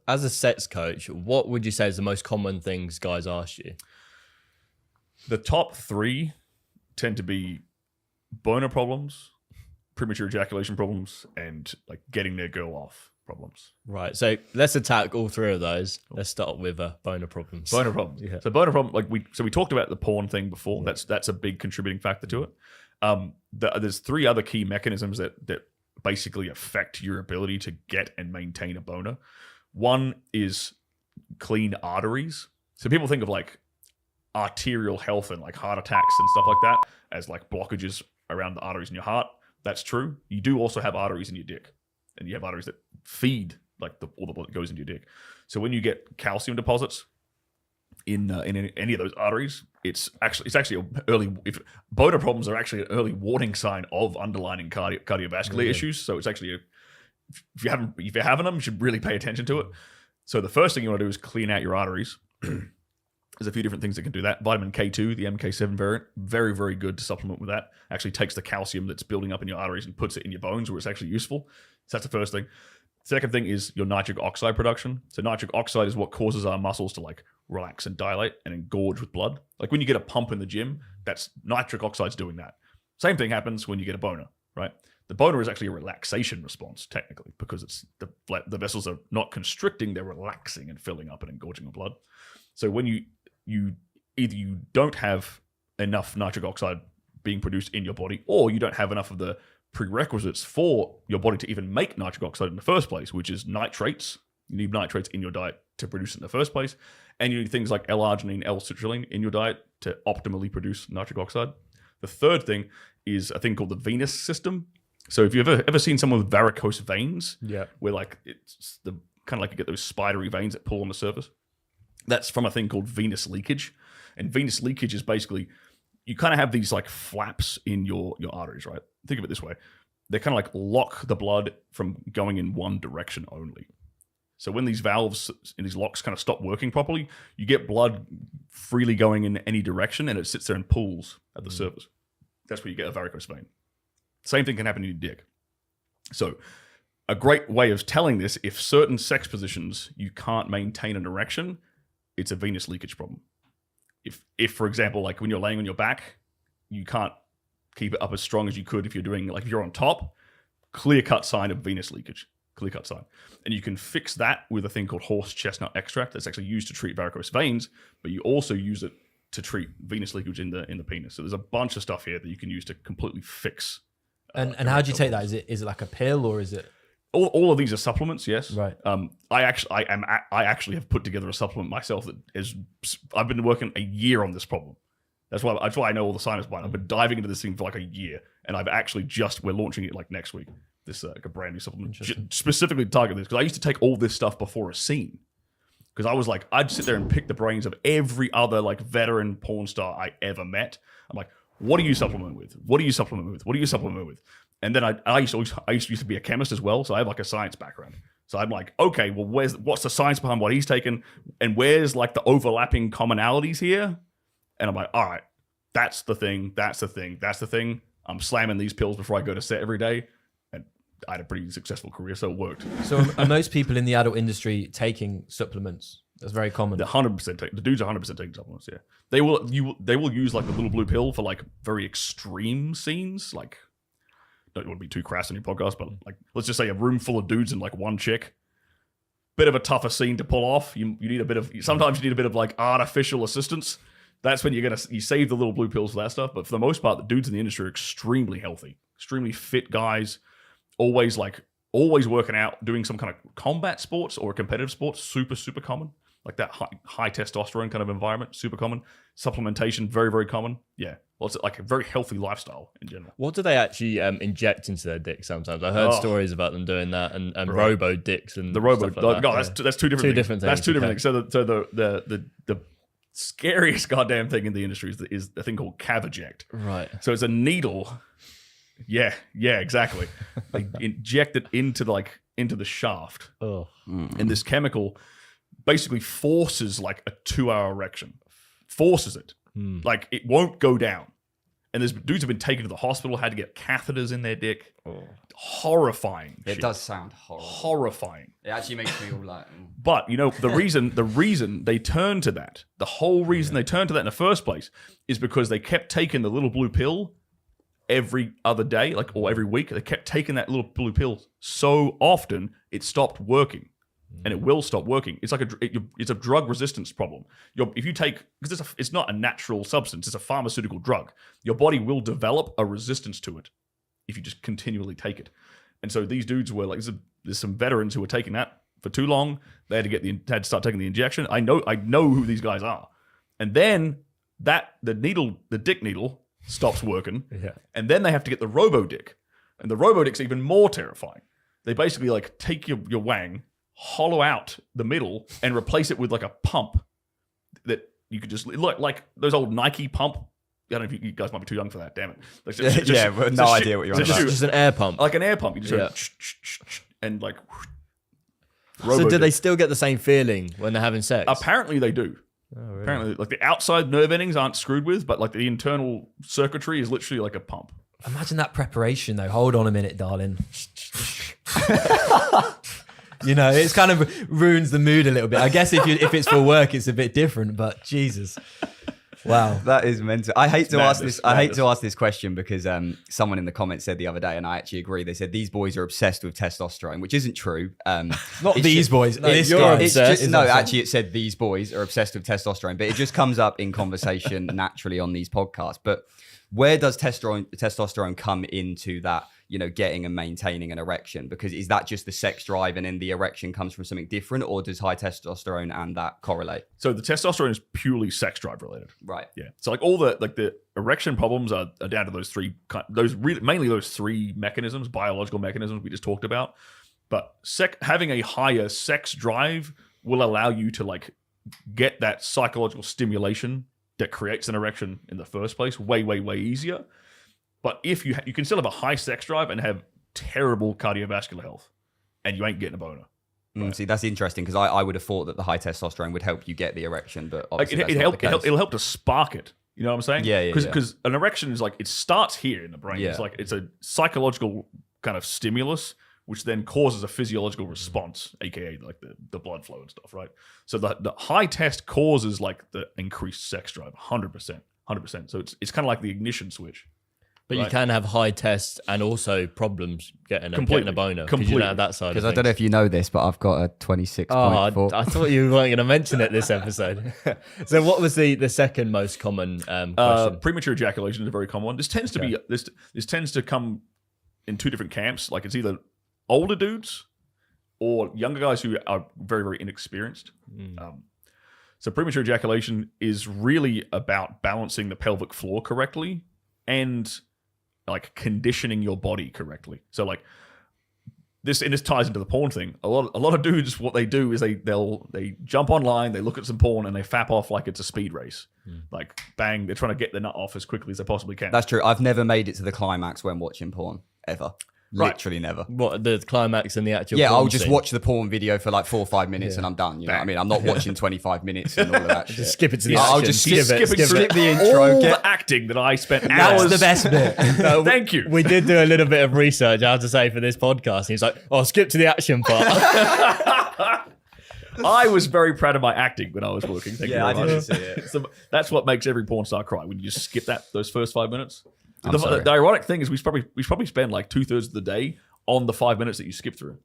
As a sex coach, what would you say is the most common things guys ask you? The top 3 tend to be boner problems, premature ejaculation problems, and like getting their girl off problems. Right. So let's attack all 3 of those. Let's start with boner problems. Boner problems. Yeah. So boner problem, like we talked about the porn thing before. Yeah. That's a big contributing factor to it. There's 3 other key mechanisms that basically affect your ability to get and maintain a boner. One is clean arteries. So people think of like arterial health and like heart attacks and stuff like that as like blockages around the arteries in your heart. That's true. You do also have arteries in your dick, and you have arteries that feed like all the blood that goes into your dick. So when you get calcium deposits in any of those arteries, it's actually if boner problems are actually an early warning sign of underlying cardiovascular issues. So it's actually if you're having them, you should really pay attention to it. So the first thing you want to do is clean out your arteries. There's a few different things that can do that. Vitamin K2, the MK7 variant, very, very good to supplement with that. Actually takes the calcium that's building up in your arteries and puts it in your bones where it's actually useful. So that's the first thing. Second thing is your nitric oxide production. So nitric oxide is what causes our muscles to like relax and dilate and engorge with blood. Like when you get a pump in the gym, that's nitric oxide's doing that. Same thing happens when you get a boner, right? The boner is actually a relaxation response, technically, because it's the vessels are not constricting, they're relaxing and filling up and engorging with blood. So when you either you don't have enough nitric oxide being produced in your body, or you don't have enough of the prerequisites for your body to even make nitric oxide in the first place, which is nitrates. You need nitrates in your diet to produce it in the first place. And you need things like L-Arginine, L-Citrulline in your diet to optimally produce nitric oxide. The third thing is a thing called the venous system. So if you've ever seen someone with varicose veins, where like it's the kind of like you get those spidery veins that pull on the surface, that's from a thing called venous leakage. And venous leakage is basically, you kind of have these like flaps in your arteries, right? Think of it this way. They kind of like lock the blood from going in one direction only. So when these valves and these locks kind of stop working properly, you get blood freely going in any direction and it sits there and pools at the surface. That's where you get a varicose vein. Same thing can happen in your dick. So a great way of telling this, if certain sex positions you can't maintain an erection, it's a venous leakage problem. If for example, like when you're laying on your back, you can't keep it up as strong as you could if you're doing, like if you're on top, clear-cut sign of venous leakage, clear-cut sign. And you can fix that with a thing called horse chestnut extract that's actually used to treat varicose veins, but you also use it to treat venous leakage in the penis. So there's a bunch of stuff here that you can use to completely fix. And how do you take that? Is it like a pill or is it? All of these are supplements, yes. Right. I actually have put together a supplement myself that is. I've been working a year on this problem. That's why I know all the science behind it. I've been diving into this thing for like a year, and I've actually we're launching it like next week. This like a brand new supplement specifically to target this, because I used to take all this stuff before a scene, because I was like, I'd sit there and pick the brains of every other like veteran porn star I ever met. I'm like, what do you supplement with? What do you supplement with? What do you supplement with? And then I used to be a chemist as well, so I have like a science background. So I'm like, okay, well, what's the science behind what he's taken, and where's like the overlapping commonalities here? And I'm like, all right, that's the thing, that's the thing, that's the thing. I'm slamming these pills before I go to set every day, and I had a pretty successful career, so it worked. So are most people in the adult industry taking supplements? That's very common. The 100% the dudes are 100% taking supplements. Yeah, they will use like the little blue pill for like very extreme scenes, like. Don't want to be too crass on your podcast, but like, let's just say a room full of dudes and like one chick. Bit of a tougher scene to pull off. You need sometimes you need a bit of like artificial assistance. That's when you save the little blue pills for that stuff. But for the most part, the dudes in the industry are extremely healthy, extremely fit guys, always working out, doing some kind of combat sports or competitive sports, super, super common. Like that high testosterone kind of environment, super common. Supplementation, very, very common. Yeah. Well, it's like a very healthy lifestyle in general. What do they actually inject into their dicks sometimes? I heard stories about them doing that and Robo dicks and the Robo. Stuff like that's two different things. That's two different things. So the scariest goddamn thing in the industry is a thing called Caveject. Right. So it's a needle. Yeah, exactly. They inject it into the shaft. Oh. And this chemical basically forces like a 2-hour erection. Forces it. Like it won't go down. And there's dudes have been taken to the hospital, had to get catheters in their dick. Horrifying. It shit. does sound horrible. Horrifying. It actually makes me all like. But you know, the reason they turned to that, the whole reason they turned to that in the first place, is because they kept taking the little blue pill every other day, like, or every week. They kept taking that little blue pill so often it stopped working, and it will stop working. It's like it's a drug resistance problem. If you take, because it's not a natural substance, it's a pharmaceutical drug. Your body will develop a resistance to it if you just continually take it. And so these dudes were like, there's some veterans who were taking that for too long. They had to start taking the injection. I know who these guys are. And then the dick needle stops working. Yeah. And then they have to get the Robo dick. And the Robo dick's even more terrifying. They basically like take your wang, hollow out the middle, and replace it with like a pump that you could just look like those old Nike pump. I don't know if you guys might be too young for that. Damn it! Like, no idea what you're on about. Just an air pump. Like an air pump. You just go and like. So do they still get the same feeling when they're having sex? Apparently they do. Oh, really? Apparently, like the outside nerve endings aren't screwed with, but like the internal circuitry is literally like a pump. Imagine that preparation though. Hold on a minute, darling. You know, it's kind of ruins the mood a little bit. I guess if it's for work, it's a bit different. But Jesus, wow, that is mental. I hate to ask this. I hate to ask this question because someone in the comments said the other day, and I actually agree. They said these boys are obsessed with testosterone, which isn't true. not these boys. No, this you're guy. obsessed. Actually, it said these boys are obsessed with testosterone, but it just comes up in conversation naturally on these podcasts. But where does testosterone come into that? You know, getting and maintaining an erection, because is that just the sex drive and then the erection comes from something different, or does high testosterone and that correlate? So the testosterone is purely sex drive related. Right. Yeah. So like all the erection problems are down to those three, mainly those three mechanisms, biological mechanisms we just talked about. But having a higher sex drive will allow you to like get that psychological stimulation that creates an erection in the first place way, way, way easier. But if you can still have a high sex drive and have terrible cardiovascular health, and you ain't getting a boner. Right. See, that's interesting because I would have thought that the high testosterone would help you get the erection, but obviously it'll help to spark it. You know what I'm saying? Yeah. Because an erection is like, it starts here in the brain. Yeah. It's like it's a psychological kind of stimulus, which then causes a physiological response, aka like the blood flow and stuff, right? So the high test causes like the increased sex drive, 100%. So it's kind of like the ignition switch. But right. You can have high tests and also problems getting a boner. Completely. You don't have that side. Because I don't know if you know this, but I've got a 26.4. Oh, I thought you weren't going to mention it this episode. So what was the second most common question? Premature ejaculation is a very common one. This tends to be this tends to come in two different camps. Like it's either older dudes or younger guys who are very, very inexperienced. So premature ejaculation is really about balancing the pelvic floor correctly and like conditioning your body correctly. So like this ties into the porn thing. A lot of dudes, what they do is they jump online, they look at some porn, and they fap off like it's a speed race. Like bang, they're trying to get the nut off as quickly as they possibly can. That's true. I've never made it to the climax when watching porn ever. Right. Literally never. What, the climax and the actual Yeah, porn I'll just scene? watch the porn video for like 4 or 5 minutes and I'm done. You know what I mean? I'm not watching 25 minutes and all of that shit. Just skip it to the I'll action. just skip the intro. all the acting that I spent That's hours. the best bit. No, Thank you. We did do a little bit of research, I have to say, for this podcast. And he's like, oh, skip to the action part. I was very proud of my acting when I was working. Thank you very much. didn't see it. So that's what makes every porn star cry, when you just skip those first 5 minutes. I'm sorry. The ironic thing is we probably spend like 2/3 of the day on the 5 minutes that you skip through.